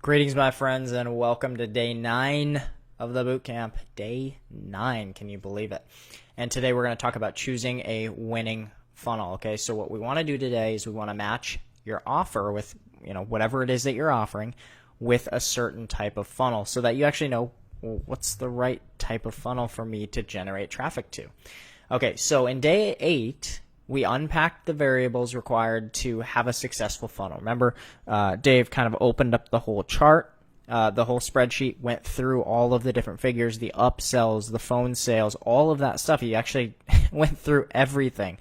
Greetings, my friends, and welcome to day 9 of the boot camp. Day 9, can you believe it? And today we're going to talk about choosing a winning funnel. Okay, so what we want to do today is we want to match your offer with, whatever it is that you're offering with a certain type of funnel so that you actually know, well, what's the right type of funnel for me to generate traffic to. Okay, so in day 8, we unpacked the variables required to have a successful funnel. Remember, Dave kind of opened up the whole chart, the whole spreadsheet, went through all of the different figures, the upsells, the phone sales, all of that stuff. He actually went through everything,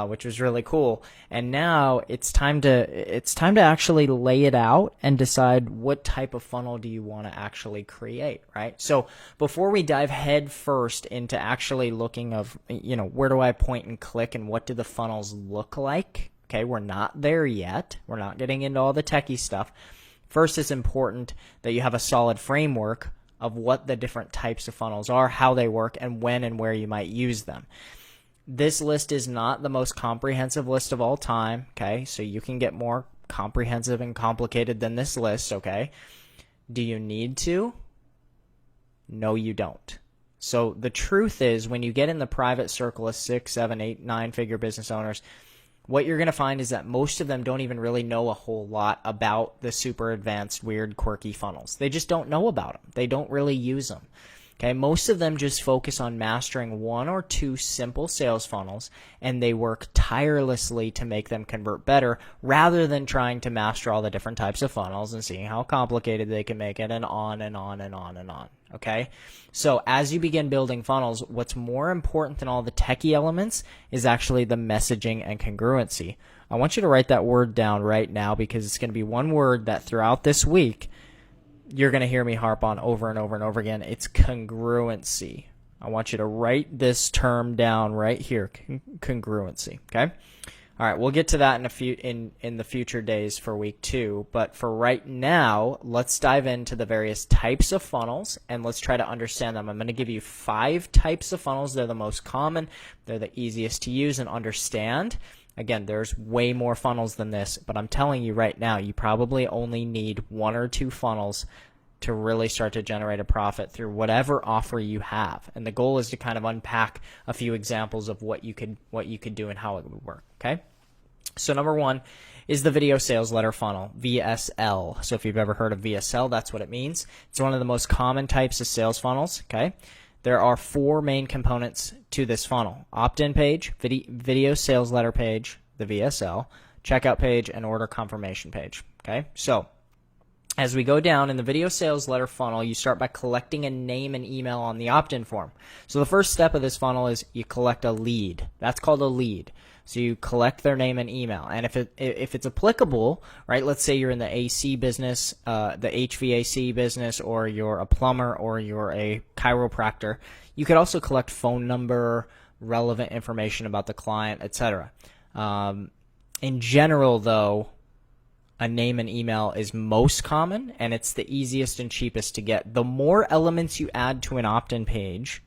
which was really cool. And now it's time to actually lay it out and decide what type of funnel do you want to actually create, right? So before we dive head first into actually looking of, where do I point and click and what do the funnels look like? Okay, we're not there yet. We're not getting into all the techie stuff. First, it's important that you have a solid framework of what the different types of funnels are, how they work, and when and where you might use them. This list is not the most comprehensive list of all time, okay? So you can get more comprehensive and complicated than this list, okay? Do you need to? No, you don't. So the truth is, when you get in the private circle of 6, 7, 8, 9-figure business owners, what you're going to find is that most of them don't even really know a whole lot about the super advanced, weird, quirky funnels. They just don't know about them. They don't really use them. Okay, most of them just focus on mastering 1 or 2 simple sales funnels, and they work tirelessly to make them convert better rather than trying to master all the different types of funnels and seeing how complicated they can make it, and on and on and on and on. Okay, so as you begin building funnels, what's more important than all the techie elements is actually the messaging and congruency. I want you to write that word down right now because it's going to be one word that throughout this week you're going to hear me harp on over and over and over again. It's congruency. I want you to write this term down right here, congruency, okay? All right, we'll get to that in the future days for week 2, but for right now, let's dive into the various types of funnels and let's try to understand them. I'm going to give you 5 types of funnels. They're the most common. They're the easiest to use and understand. Again, there's way more funnels than this, but I'm telling you right now, you probably only need 1 or 2 funnels to really start to generate a profit through whatever offer you have. And the goal is to kind of unpack a few examples of what you could do and how it would work, okay? So number 1 is the video sales letter funnel, VSL. So if you've ever heard of VSL, that's what it means. It's one of the most common types of sales funnels, okay? There are 4 main components to this funnel: opt-in page, video sales letter page, the VSL, checkout page, and order confirmation page. Okay, so as we go down in the video sales letter funnel, you start by collecting a name and email on the opt-in form. So the first step of this funnel is you collect a lead. That's called a lead. So you collect their name and email, and if it's applicable, right? Let's say you're in the AC business, the HVAC business, or you're a plumber, or you're a chiropractor. You could also collect phone number, relevant information about the client, etc. In general, though, a name and email is most common, and it's the easiest and cheapest to get. The more elements you add to an opt-in page,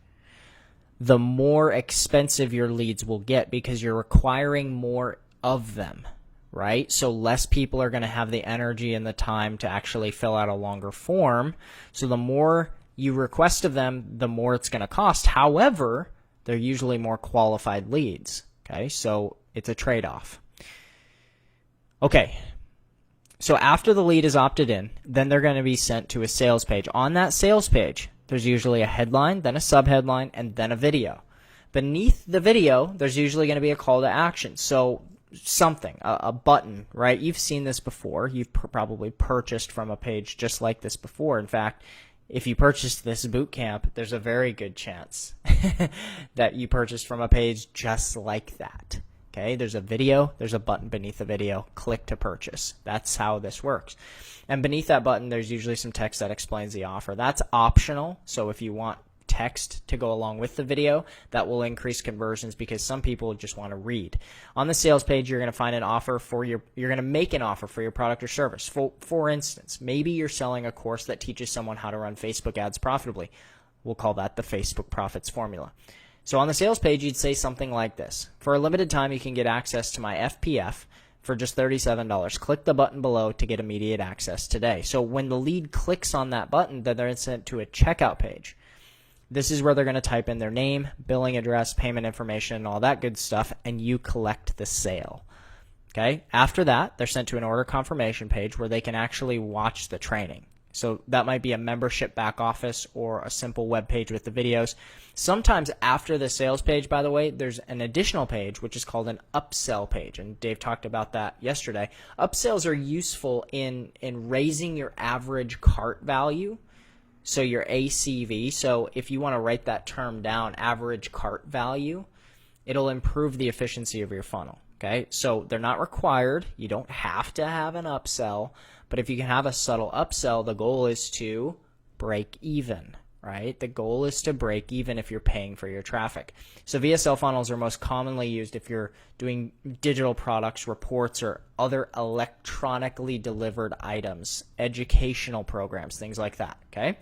the more expensive your leads will get because you're requiring more of them, right? So less people are going to have the energy and the time to actually fill out a longer form. So the more you request of them, the more it's going to cost. However, they're usually more qualified leads, okay? So it's a trade-off. Okay, so after the lead is opted in, then they're going to be sent to a sales page. On that sales page, there's usually a headline, then a subheadline, and then a video. Beneath the video, there's usually going to be a call to action. So something, a button, right? You've seen this before. You've probably purchased from a page just like this before. In fact, if you purchased this boot camp, there's a very good chance that you purchased from a page just like that. Okay, there's a video, there's a button beneath the video, click to purchase. That's how this works. And beneath that button, there's usually some text that explains the offer. That's optional, so if you want text to go along with the video, that will increase conversions because some people just want to read. On the sales page, you're going to find an offer for you're going to make an offer for your product or service. For instance, maybe you're selling a course that teaches someone how to run Facebook ads profitably. We'll call that the Facebook Profits Formula. So on the sales page, you'd say something like this. For a limited time, you can get access to my FPF for just $37. Click the button below to get immediate access today. So when the lead clicks on that button, then they're sent to a checkout page. This is where they're going to type in their name, billing address, payment information, and all that good stuff, and you collect the sale. Okay? After that, they're sent to an order confirmation page where they can actually watch the training. So that might be a membership back office or a simple web page with the videos. Sometimes after the sales page, by the way, there's an additional page which is called an upsell page, and Dave talked about that yesterday. Upsells are useful in raising your average cart value. So your ACV, so if you want to write that term down, average cart value, it'll improve the efficiency of your funnel, okay? So they're not required. You don't have to have an upsell, but if you can have a subtle upsell, the goal is to break even, right? The goal is to break even if you're paying for your traffic. So VSL funnels are most commonly used if you're doing digital products, reports, or other electronically delivered items, educational programs, things like that, okay?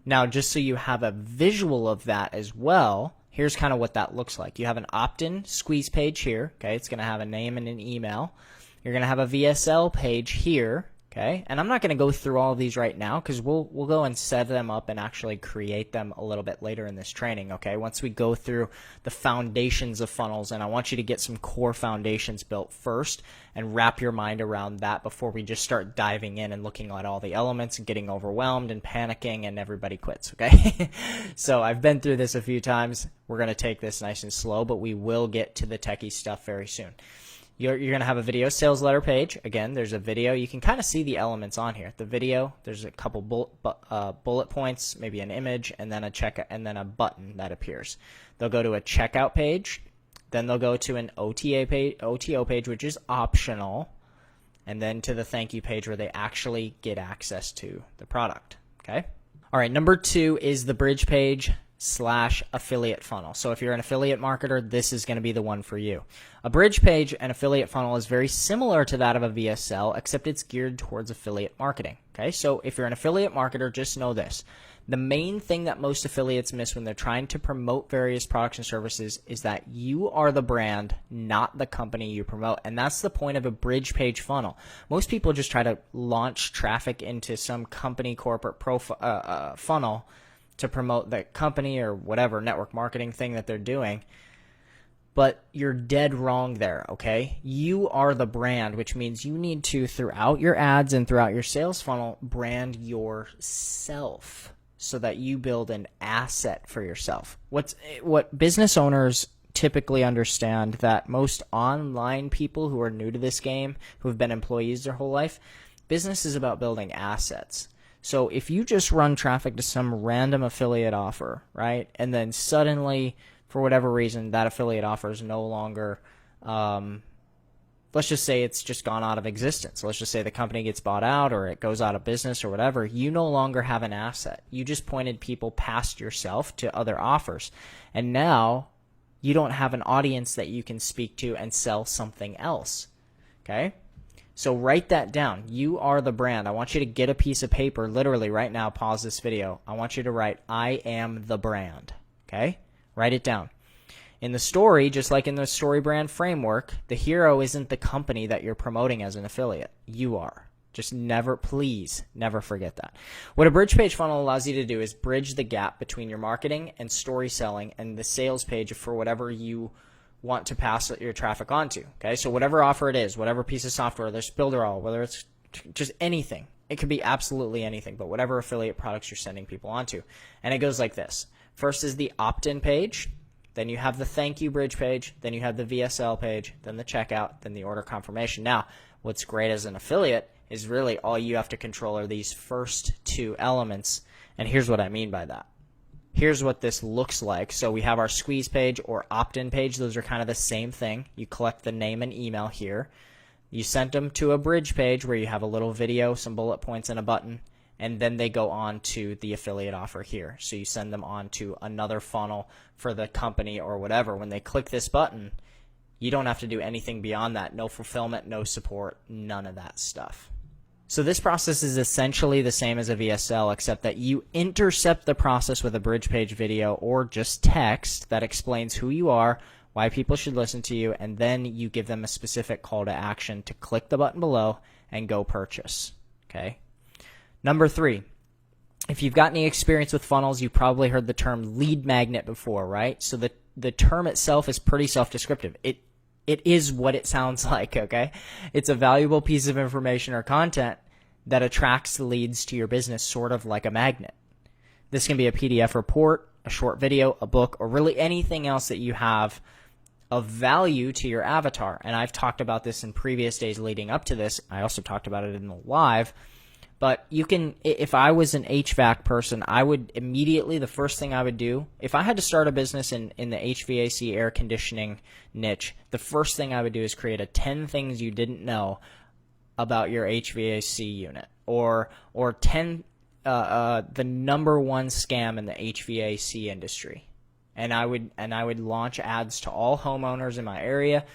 Now, just so you have a visual of that as well, here's kind of what that looks like. You have an opt-in squeeze page here, okay? It's going to have a name and an email. You're going to have a VSL page here, okay? And I'm not going to go through all of these right now because we'll go and set them up and actually create them a little bit later in this training, okay? Once we go through the foundations of funnels, and I want you to get some core foundations built first and wrap your mind around that before we just start diving in and looking at all the elements and getting overwhelmed and panicking and everybody quits, okay? So I've been through this a few times. We're going to take this nice and slow, but we will get to the techie stuff very soon. You're going to have a video sales letter page. Again, there's a video. You can kind of see the elements on here. The video, there's a couple bullet points, maybe an image, and then a button that appears. They'll go to a checkout page. Then they'll go to an OTO page, which is optional, and then to the thank you page where they actually get access to the product. Okay. All right. Number 2 is the bridge page / affiliate funnel. So if you're an affiliate marketer, this is going to be the one for you. A bridge page and affiliate funnel is very similar to that of a VSL, except it's geared towards affiliate marketing. Okay, so if you're an affiliate marketer, just know this. The main thing that most affiliates miss when they're trying to promote various products and services is that you are the brand, not the company you promote. And that's the point of a bridge page funnel. Most people just try to launch traffic into some company corporate funnel to promote the company or whatever network marketing thing that they're doing. But you're dead wrong there, okay? You are the brand, which means you need to, throughout your ads and throughout your sales funnel, brand yourself so that you build an asset for yourself. What business owners typically understand, that most online people who are new to this game, who have been employees their whole life, business is about building assets. So if you just run traffic to some random affiliate offer, right, and then suddenly, for whatever reason, that affiliate offer is no longer, let's just say it's just gone out of existence. Let's just say the company gets bought out or it goes out of business or whatever. You no longer have an asset. You just pointed people past yourself to other offers. And now you don't have an audience that you can speak to and sell something else, okay? So write that down. You are the brand. I want you to get a piece of paper, literally right now, pause this video. I want you to write, I am the brand, okay? Write it down. In the story, just like in the story brand framework, the hero isn't the company that you're promoting as an affiliate. You are. Just never, please, never forget that. What a bridge page funnel allows you to do is bridge the gap between your marketing and story selling and the sales page for whatever you want to pass your traffic onto. Okay, so whatever offer it is, whatever piece of software, there's Builderall, whether it's just anything. It could be absolutely anything, but whatever affiliate products you're sending people onto. And it goes like this. First is the opt-in page. Then you have the thank you bridge page. Then you have the VSL page. Then the checkout. Then the order confirmation. Now, what's great as an affiliate is really all you have to control are these first 2 elements. And here's what I mean by that. Here's what this looks like. So we have our squeeze page or opt-in page. Those are kind of the same thing. You collect the name and email here. You sent them to a bridge page where you have a little video, some bullet points, and a button. And then they go on to the affiliate offer here. So you send them on to another funnel for the company or whatever. When they click this button, you don't have to do anything beyond that. No fulfillment, no support, none of that stuff. So this process is essentially the same as a VSL, except that you intercept the process with a bridge page video or just text that explains who you are, why people should listen to you, and then you give them a specific call to action to click the button below and go purchase. Okay. Number 3, if you've got any experience with funnels, you've probably heard the term lead magnet before, right? So the term itself is pretty self-descriptive. It is what it sounds like, okay? It's a valuable piece of information or content that attracts leads to your business, sort of like a magnet. This can be a PDF report, a short video, a book, or really anything else that you have of value to your avatar. And I've talked about this in previous days leading up to this. I also talked about it in the live. But you can, if I was an HVAC person, I would immediately, the first thing I would do, if I had to start a business in the HVAC air conditioning niche, the first thing I would do is create a 10 things you didn't know about your HVAC unit, or 10 the number one scam in the HVAC industry. And I would launch ads to all homeowners in my area,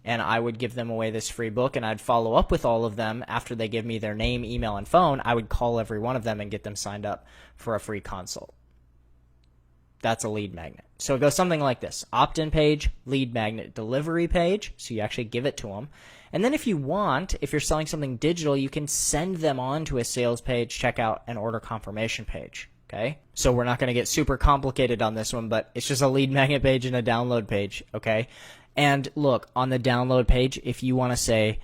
and I would give them away this free book, and I'd follow up with all of them after they give me their name, email, and phone. I would call every one of them and get them signed up for a free consult. That's a lead magnet. So it goes something like this: opt-in page, lead magnet, delivery page, so you actually give it to them. And then if you want, if you're selling something digital, you can send them on to a sales page, checkout, and order confirmation page. Okay? So we're not going to get super complicated on this one, but it's just a lead magnet page and a download page. Okay? And look, on the download page, if you want to say,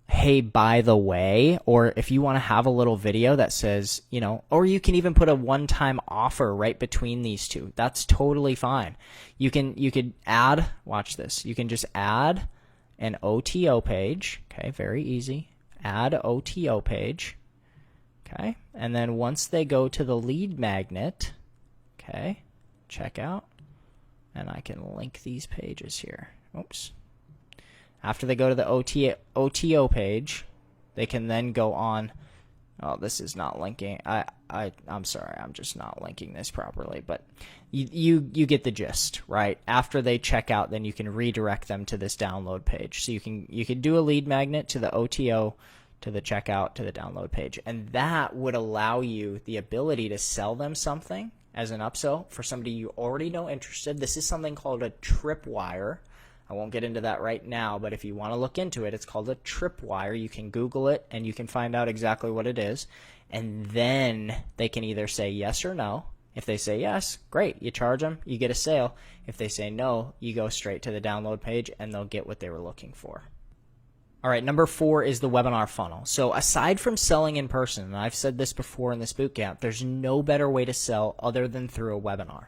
hey, by the way, or if you want to have a little video that says, or you can even put a one-time offer right between these two. That's totally fine. You could add, watch this, you can just add an OTO page. Okay, very easy. Add OTO page. Okay, and then once they go to the lead magnet, okay, check out, and I can link these pages here. Oops. After they go to the OTO page, they can then go on. Oh, this is not linking. I'm sorry, I'm just not linking this properly, but you get the gist, right? After they check out, then you can redirect them to this download page. So you can do a lead magnet to the OTO, to the checkout, to the download page, and that would allow you the ability to sell them something as an upsell for somebody you already know interested. This is something called a tripwire. I won't get into that right now, but if you want to look into it, it's called a tripwire. You can Google it, and you can find out exactly what it is. And then they can either say yes or no. If they say yes, great. You charge them, you get a sale. If they say no, you go straight to the download page, and they'll get what they were looking for. All right, number 4 is the webinar funnel. So aside from selling in person, and I've said this before in this bootcamp, there's no better way to sell other than through a webinar.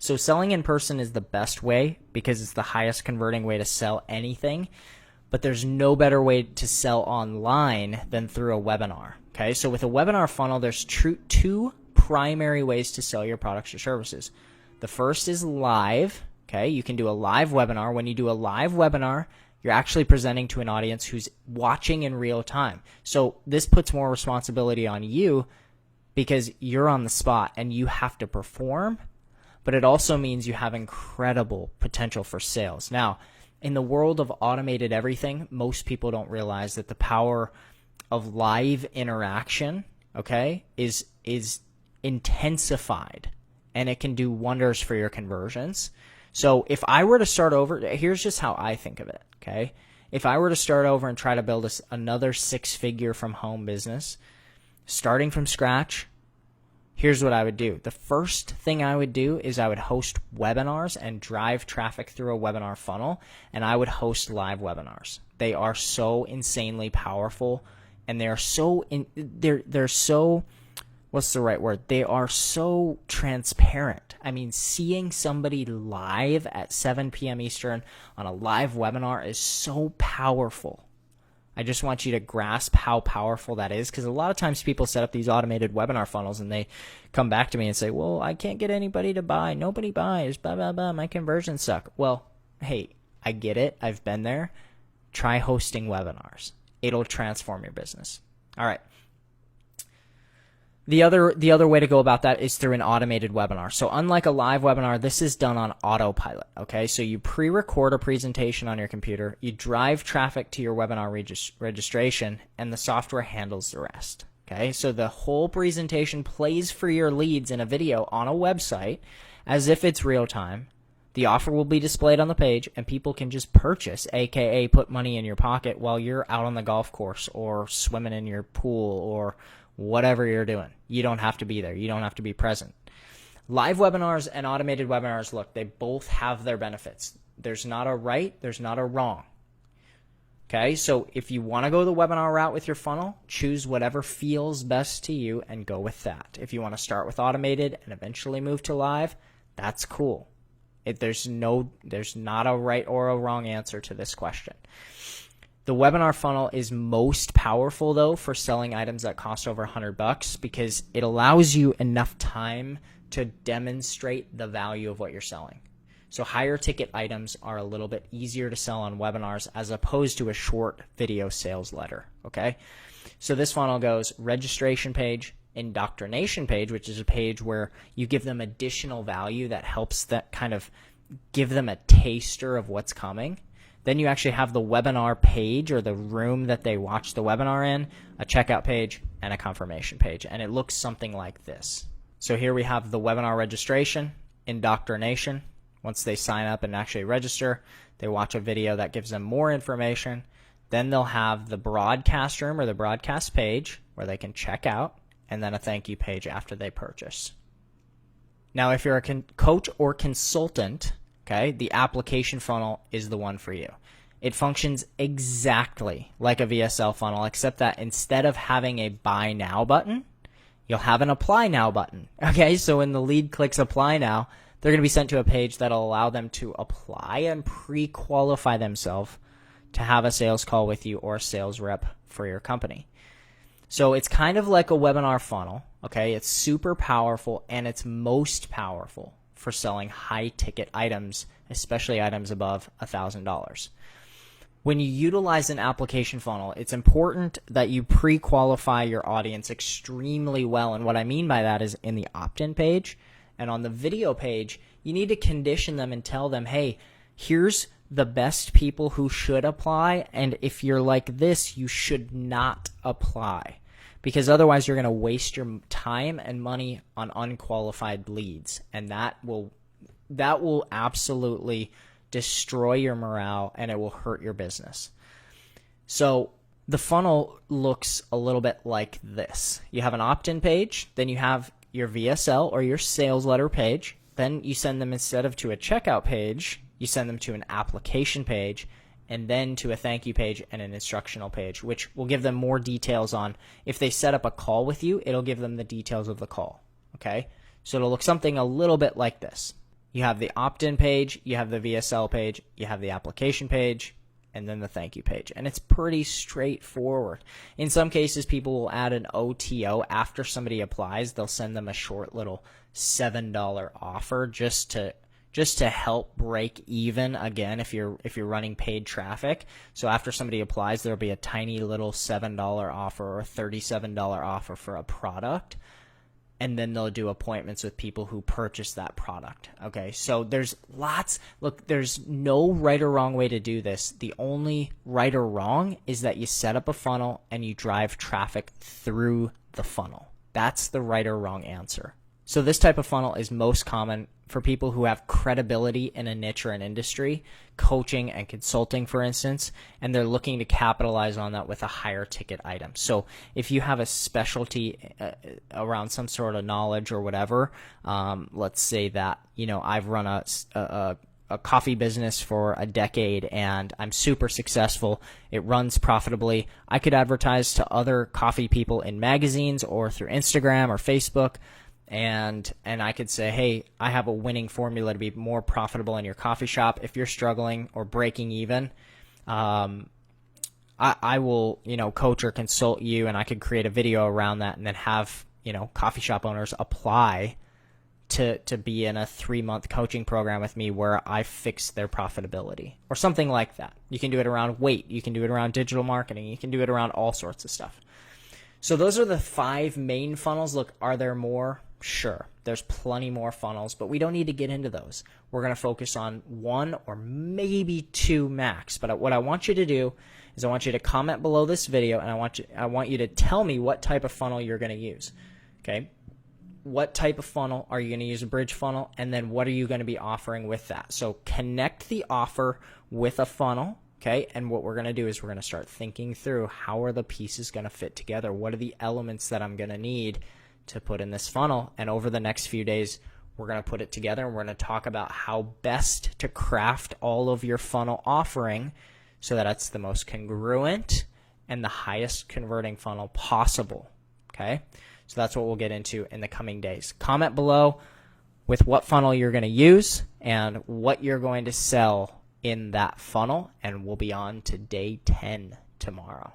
So selling in person is the best way because it's the highest converting way to sell anything, but there's no better way to sell online than through a webinar. Okay, so with a webinar funnel, there's two primary ways to sell your products or services. The first is live. Okay, you can do a live webinar. When you do a live webinar, you're actually presenting to an audience who's watching in real time. So this puts more responsibility on you because you're on the spot and you have to perform. But it also means you have incredible potential for sales. Now, in the world of automated everything, most people don't realize that the power of live interaction, okay, is intensified, and it can do wonders for your conversions. So if I were to start over, here's just how I think of it, okay? If I were to start over and try to build another 6-figure from home business, starting from scratch, here's what I would do. The first thing I would do is I would host webinars and drive traffic through a webinar funnel, and I would host live webinars. They are so insanely powerful, and they're so what's the right word? They are so transparent. I mean, seeing somebody live at 7 p.m. Eastern on a live webinar is so powerful. I just want you to grasp how powerful that is, because a lot of times people set up these automated webinar funnels and they come back to me and say, well, I can't get anybody to buy. Nobody buys, blah, blah, blah. My conversions suck. Well, hey, I get it. I've been there. Try hosting webinars. It'll transform your business. All right. The other way to go about that is through an automated webinar. So unlike a live webinar, this is done on autopilot, okay? So you pre-record a presentation on your computer, you drive traffic to your webinar registration, and the software handles the rest, okay? So the whole presentation plays for your leads in a video on a website as if it's real time, The offer will be displayed on the page, and people can just purchase, aka put money in your pocket while you're out on the golf course or swimming in your pool or whatever you're doing. You don't have to be there. You don't have to be present. Live webinars and automated webinars, look, they both have their benefits. There's not a right, there's not a wrong. Okay, so if you want to go the webinar route with your funnel, choose whatever feels best to you and go with that. If you want to start with automated and eventually move to live, that's cool. There's not a right or a wrong answer to this question. The webinar funnel is most powerful though for selling items that cost over $100 because it allows you enough time to demonstrate the value of what you're selling. So higher ticket items are a little bit easier to sell on webinars as opposed to a short video sales letter, okay? So this funnel goes registration page, indoctrination page, which is a page where you give them additional value that helps that kind of give them a taster of what's coming. Then you actually have the webinar page or the room that they watch the webinar in, a checkout page, and a confirmation page. And it looks something like this. So here we have the webinar registration, indoctrination. Once they sign up and actually register, they watch a video that gives them more information. Then they'll have the broadcast room or the broadcast page where they can check out, and then a thank you page after they purchase. Now, if you're a coach or consultant, okay, the application funnel is the one for you. It functions exactly like a VSL funnel, except that instead of having a buy now button, you'll have an apply now button. Okay, so when the lead clicks apply now, they're going to be sent to a page that'll allow them to apply and pre-qualify themselves to have a sales call with you or a sales rep for your company. So it's kind of like a webinar funnel, okay? It's super powerful, and it's most powerful for selling high-ticket items, especially items above $1,000. When you utilize an application funnel, it's important that you pre-qualify your audience extremely well, and what I mean by that is in the opt-in page and on the video page, you need to condition them and tell them, hey, here's the best people who should apply, and if you're like this, you should not apply, because otherwise you're going to waste your time and money on unqualified leads, and that will absolutely destroy your morale, and it will hurt your business. So the funnel looks a little bit like this. You have an opt-in page, then you have your VSL or your sales letter page, then you send them, instead of to a checkout page, you send them to an application page, and then to a thank you page and an instructional page, which will give them more details on, if they set up a call with you, it'll give them the details of the call, okay? So it'll look something a little bit like this. You have the opt-in page, you have the VSL page, you have the application page, and then the thank you page. And it's pretty straightforward. In some cases, people will add an OTO after somebody applies. They'll send them a short little $7 offer just to help break even again if you're running paid traffic. So after somebody applies, there'll be a tiny little $7 offer or $37 offer for a product. And then they'll do appointments with people who purchase that product. Okay, so there's no right or wrong way to do this. The only right or wrong is that you set up a funnel and you drive traffic through the funnel. That's the right or wrong answer. So this type of funnel is most common for people who have credibility in a niche or an industry, coaching and consulting, for instance, and they're looking to capitalize on that with a higher ticket item. So if you have a specialty around some sort of knowledge or whatever, let's say that, I've run a coffee business for a decade and I'm super successful. It runs profitably. I could advertise to other coffee people in magazines or through Instagram or Facebook. And I could say, hey, I have a winning formula to be more profitable in your coffee shop. If you're struggling or breaking even, I will, coach or consult you, and I could create a video around that and then have, coffee shop owners apply to be in a 3-month coaching program with me where I fix their profitability or something like that. You can do it around weight. You can do it around digital marketing. You can do it around all sorts of stuff. So those are the 5 main funnels. Look, are there more? Sure, there's plenty more funnels, but we don't need to get into those. We're going to focus on 1 or maybe 2 max. But what I want you to do is I want you to comment below this video, and I want you to tell me what type of funnel you're going to use. Okay? what type of funnel are you going to use? A bridge funnel, and then what are you going to be offering with that? So connect the offer with a funnel, okay? And what we're going to do is we're going to start thinking through, how are the pieces going to fit together? What are the elements that I'm going to need to put in this funnel? And over the next few days, we're going to put it together, and we're going to talk about how best to craft all of your funnel offering so that it's the most congruent and the highest converting funnel possible, okay? So that's what we'll get into in the coming days. Comment below with what funnel you're going to use and what you're going to sell in that funnel, and we'll be on to day 10 tomorrow.